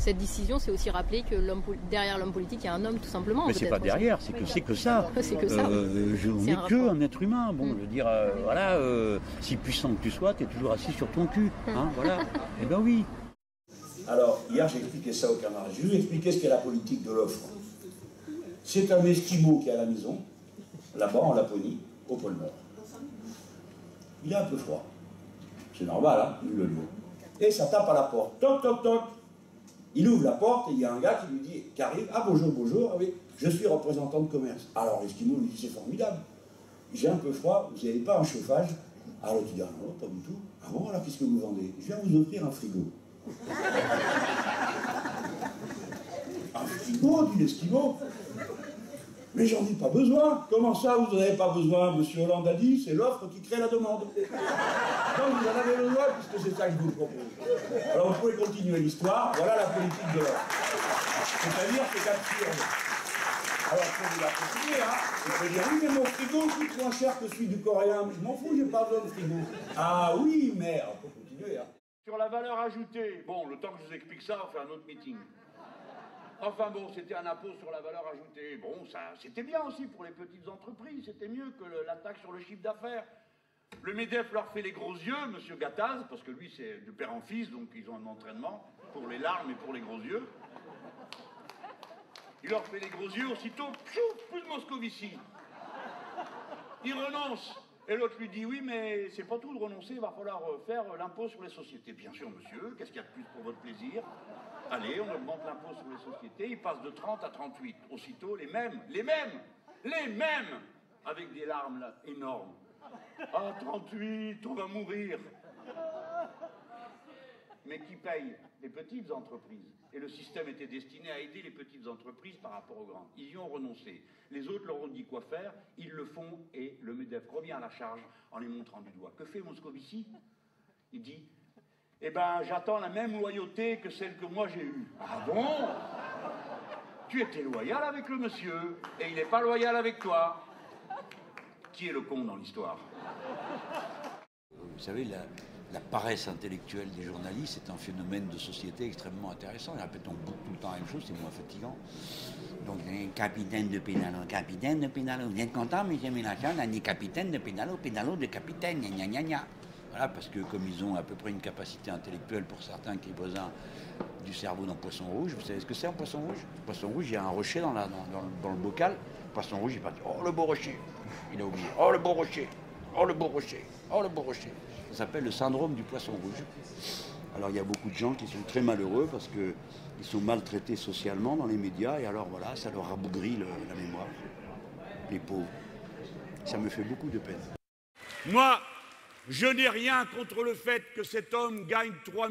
cette décision, c'est aussi rappeler que derrière l'homme politique, il y a un homme, tout simplement. Mais c'est pas derrière, c'est que ça. C'est que ça. Je n'ai qu'un être humain. Bon, je veux dire, voilà, si puissant que tu sois, tu es toujours assis sur ton cul. Hein, voilà. Eh ben oui. Alors, hier, j'ai expliqué ça aux camarades. Je vais vous expliquer ce qu'est la politique de l'offre. C'est un esquimau qui est à la maison, là-bas, en Laponie, au pôle Nord. Il a un peu froid. C'est normal, hein, il le dit. Et ça tape à la porte. Toc, toc, toc. Il ouvre la porte et il y a un gars qui lui dit, qui arrive, ah bonjour, bonjour, ah oui, je suis représentant de commerce. Alors l'esquimau lui dit, c'est formidable. J'ai un peu froid, vous n'avez pas un chauffage? Alors tu dis, ah non, pas du tout. Ah bon, alors qu'est-ce que vous vendez? Je viens vous offrir un frigo. Un frigo, dit l'esquimau? Mais j'en ai pas besoin. Comment ça, vous n'en avez pas besoin? Monsieur Hollande a dit, c'est l'offre qui crée la demande. Donc vous en avez besoin, puisque c'est ça que je vous propose. Alors vous pouvez continuer l'histoire. Voilà la politique de l'offre. C'est-à-dire, c'est absurde. Alors pour vous la continuer, hein, vous pouvez dire, oui, mais mon frigo coûte moins cher que celui du coréen. Mais je m'en fous, j'ai pas besoin de frigo. Ah oui, mais on peut continuer. Hein. Sur la valeur ajoutée, bon, le temps que je vous explique ça, on fait un autre meeting. Enfin bon, c'était un impôt sur la valeur ajoutée. Bon, ça, c'était bien aussi pour les petites entreprises, c'était mieux que la taxe sur le chiffre d'affaires. Le MEDEF leur fait les gros yeux, monsieur Gattaz, parce que lui c'est de père en fils, donc ils ont un entraînement pour les larmes et pour les gros yeux. Il leur fait les gros yeux, aussitôt, pfff, plus de Moscovici. Il renonce. Et l'autre lui dit, oui, mais c'est pas tout de renoncer, il va falloir faire l'impôt sur les sociétés. Bien sûr, monsieur, qu'est-ce qu'il y a de plus pour votre plaisir? Allez, on augmente l'impôt sur les sociétés, il passe de 30 à 38. Aussitôt, les mêmes, avec des larmes là, énormes. Ah, 38, on va mourir. Mais qui paye? Les petites entreprises. Et le système était destiné à aider les petites entreprises par rapport aux grandes. Ils y ont renoncé. Les autres leur ont dit quoi faire, ils le font et le MEDEF revient à la charge en les montrant du doigt. Que fait Moscovici? Il dit, eh ben j'attends la même loyauté que celle que moi j'ai eue. Ah bon? Tu étais loyal avec le monsieur et il n'est pas loyal avec toi. Qui est le con dans l'histoire? Vous savez, la paresse intellectuelle des journalistes est un phénomène de société extrêmement intéressant. Ils répètent tout le temps la même chose, c'est moins fatigant. Donc, capitaine de pénalo, vous êtes content, monsieur Mélenchon, on a dit capitaine de pénalo de capitaine, gna gna gna. Voilà, parce que comme ils ont à peu près une capacité intellectuelle pour certains qui est voisin du cerveau d'un poisson rouge, vous savez ce que c'est un poisson rouge? Le poisson rouge, il y a un rocher dans le bocal. Le poisson rouge, il va dire, oh le beau rocher. Il a oublié, oh le beau rocher, oh le beau rocher, oh le beau rocher. Ça s'appelle le syndrome du poisson rouge. Alors il y a beaucoup de gens qui sont très malheureux parce qu'ils sont maltraités socialement dans les médias et alors voilà, ça leur rabougrit la mémoire. Les pauvres. Ça me fait beaucoup de peine. Moi, je n'ai rien contre le fait que cet homme gagne 3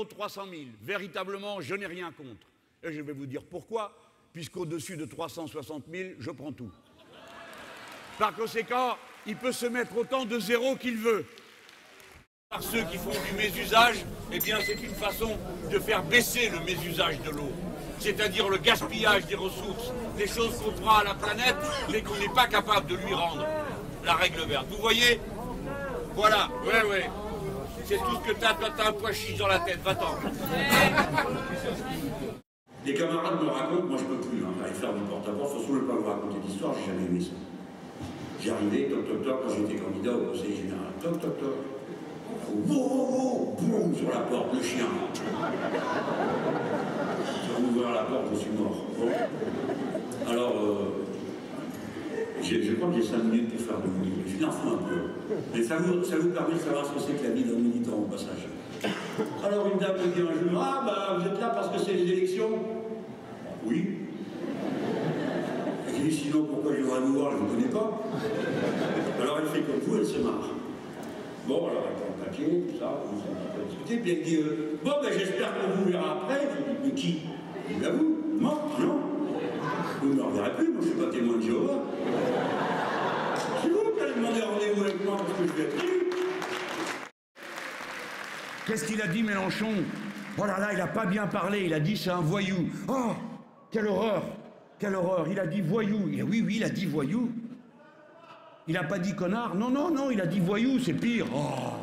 300 000. Véritablement, je n'ai rien contre. Et je vais vous dire pourquoi. Puisqu'au-dessus de 360 000, je prends tout. Par conséquent, il peut se mettre autant de zéro qu'il veut. Par ceux qui font du mésusage, eh bien c'est une façon de faire baisser le mésusage de l'eau. C'est-à-dire le gaspillage des ressources, des choses qu'on prend à la planète, mais qu'on n'est pas capable de lui rendre. La règle verte. Vous voyez? Voilà, ouais. C'est tout ce que t'as, toi t'as un pois chiche dans la tête, va-t'en. Les camarades me racontent, moi je peux plus, aller faire du porte-à-porte, de toute façon je ne peux pas vous raconter d'histoire, j'ai jamais aimé ça. J'ai arrivé, toc toc toc, quand j'étais candidat au conseil général, toc toc toc. Boum, sur la porte, le chien. J'ai ouvert la porte, je suis mort. Bon. Alors, je crois que j'ai 5 minutes pour faire de vous. Je enfin un peu. Mais ça vous permet de savoir ce que c'est que la vie d'un militant au passage. Alors une dame me dit un jour, ah bah vous êtes là parce que c'est les élections? Oui. J'ai dit, sinon pourquoi je devrais vous voir, je ne vous connais pas. Alors elle fait comme vous, elle se marre. Bon, alors elle prend le papier, tout ça, on s'est un peu discuté, puis elle dit, bon ben j'espère qu'on vous verra après. Je dis, mais qui? Je dis, vous? Moi? Non. Vous ne me reverrez plus, moi je ne suis pas témoin de Jéhovah. C'est vous qui allez demander rendez-vous avec moi parce que je vais être élu. Qu'est-ce qu'il a dit Mélenchon? Oh là là, il n'a pas bien parlé, il a dit c'est un voyou. Oh, quelle horreur! Quelle horreur! Il a dit voyou. Oui, il a dit voyou. Il n'a pas dit connard. Non, il a dit voyou, c'est pire. Oh.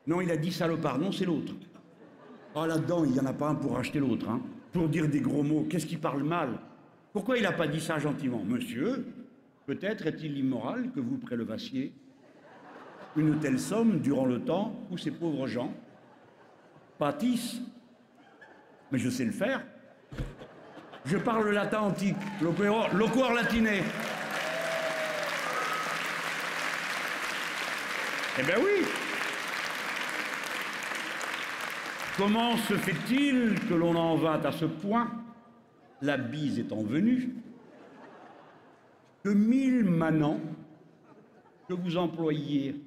Non, il a dit salopard. Non, c'est l'autre. Ah, là-dedans, il n'y en a pas un pour acheter l'autre, hein. Pour dire des gros mots. Qu'est-ce qui parle mal? Pourquoi il n'a pas dit ça gentiment? Monsieur, peut-être est-il immoral que vous prélevassiez une telle somme durant le temps où ces pauvres gens pâtissent. Mais je sais le faire. Je parle le latin antique, loquor latiné. Eh bien oui. Comment se fait-il que l'on en vint à ce point, la bise étant venue, que 1000 manants que vous employiez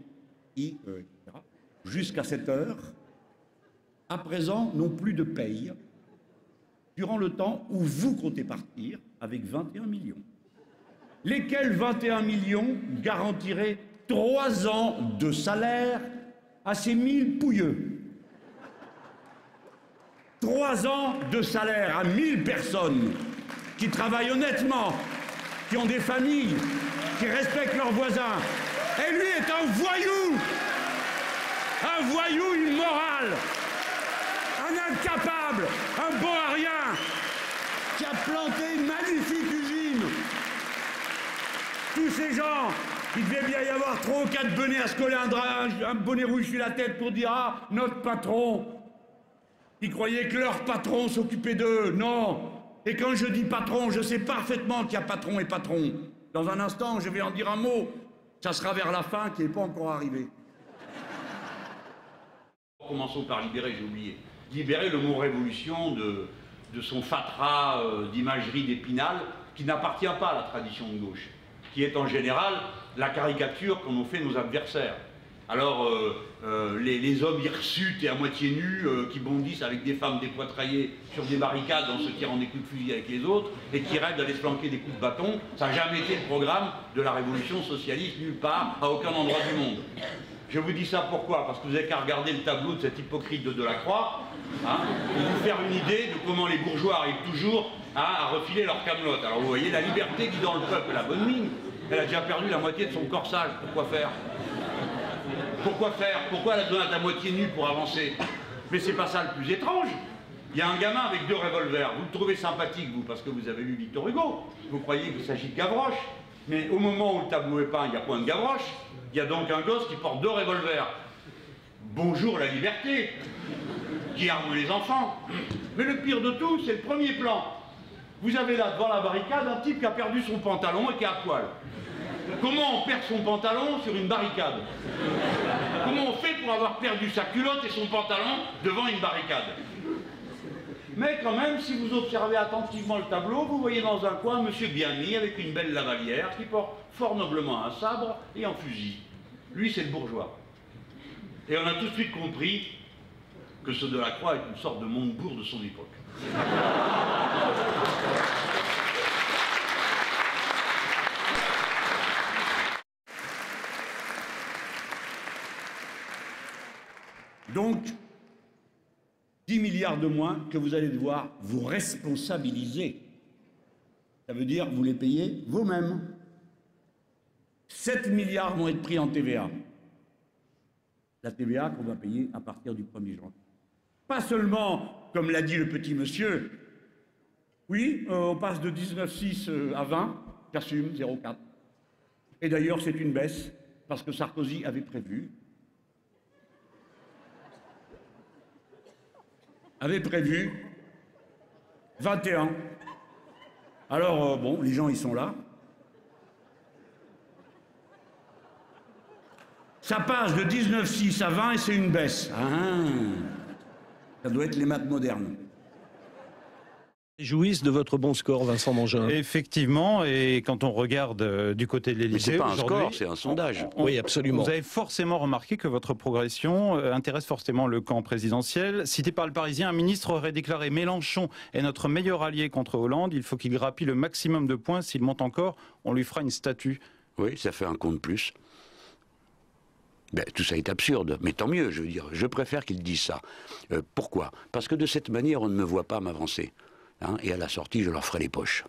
jusqu'à cette heure, à présent n'ont plus de paye, durant le temps où vous comptez partir avec 21 millions. Lesquels 21 millions garantiraient 3 ans de salaire à ces 1000 pouilleux. 3 ans de salaire à 1000 personnes qui travaillent honnêtement, qui ont des familles, qui respectent leurs voisins. Et lui est un voyou immoral, un incapable, un bon à rien, qui a planté une magnifique usine. Tous ces gens, il devait bien y avoir 3 ou 4 bonnets à se coller un bonnet rouge sur la tête pour dire « Ah, notre patron !» Ils croyaient que leur patron s'occupait d'eux. Non. Et quand je dis patron, je sais parfaitement qu'il y a patron et patron. Dans un instant, je vais en dire un mot. Ça sera vers la fin qui n'est pas encore arrivé. Commençons par libérer, j'ai oublié. Libérer le mot révolution de son fatras d'imagerie d'Épinal qui n'appartient pas à la tradition de gauche, qui est en général la caricature qu'en ont fait nos adversaires. Alors, les hommes hirsutes et à moitié nus qui bondissent avec des femmes dépoitraillées sur des barricades en se tirant des coups de fusil avec les autres et qui rêvent d'aller se flanquer des coups de bâton, ça n'a jamais été le programme de la révolution socialiste nulle part, à aucun endroit du monde. Je vous dis ça pourquoi? Parce que vous n'avez qu'à regarder le tableau de cet hypocrite de Delacroix, hein, pour vous faire une idée de comment les bourgeois arrivent toujours à refiler leur camelote. Alors vous voyez, la liberté qui dans le peuple la bonne mine, elle a déjà perdu la moitié de son corsage. Pourquoi faire? Pourquoi faire? Pourquoi elle doit être à moitié nue pour avancer? Mais c'est pas ça le plus étrange. Il y a un gamin avec 2 revolvers. Vous le trouvez sympathique, vous, parce que vous avez lu Victor Hugo. Vous croyez qu'il s'agit de Gavroche. Mais au moment où le tableau est peint, il n'y a point de Gavroche. Il y a donc un gosse qui porte 2 revolvers. Bonjour la liberté, qui arme les enfants. Mais le pire de tout, c'est le premier plan. Vous avez là, devant la barricade, un type qui a perdu son pantalon et qui est à poil. Comment on perd son pantalon sur une barricade? Comment on fait pour avoir perdu sa culotte et son pantalon devant une barricade? Mais quand même, si vous observez attentivement le tableau, vous voyez dans un coin monsieur bien mis avec une belle lavalière qui porte fort noblement un sabre et un fusil. Lui, c'est le bourgeois. Et on a tout de suite compris que ce Delacroix est une sorte de Montebourg de son époque. Donc, 10 milliards de moins que vous allez devoir vous responsabiliser. Ça veut dire vous les payez vous-même. 7 milliards vont être pris en TVA. La TVA qu'on va payer à partir du 1er juin. Pas seulement, comme l'a dit le petit monsieur, oui, on passe de 19,6 à 20, j'assume, 0,4. Et d'ailleurs, c'est une baisse, parce que Sarkozy avait prévu 21. Alors, bon, les gens, ils sont là. Ça passe de 19,6 à 20 et c'est une baisse. Ah, ça doit être les maths modernes. Jouissent de votre bon score, Vincent Mangin. Effectivement, et quand on regarde du côté de l'Élysée, c'est pas un score, c'est un sondage. Oui, absolument. Vous avez forcément remarqué que votre progression intéresse forcément le camp présidentiel. Cité par le Parisien, un ministre aurait déclaré « Mélenchon est notre meilleur allié contre Hollande. Il faut qu'il grappille le maximum de points. S'il monte encore, on lui fera une statue. » Oui, ça fait un compte plus. Ben, tout ça est absurde, mais tant mieux, je veux dire. Je préfère qu'il dise ça. Pourquoi? Parce que de cette manière, on ne me voit pas m'avancer. Hein, et à la sortie, je leur ferai les poches.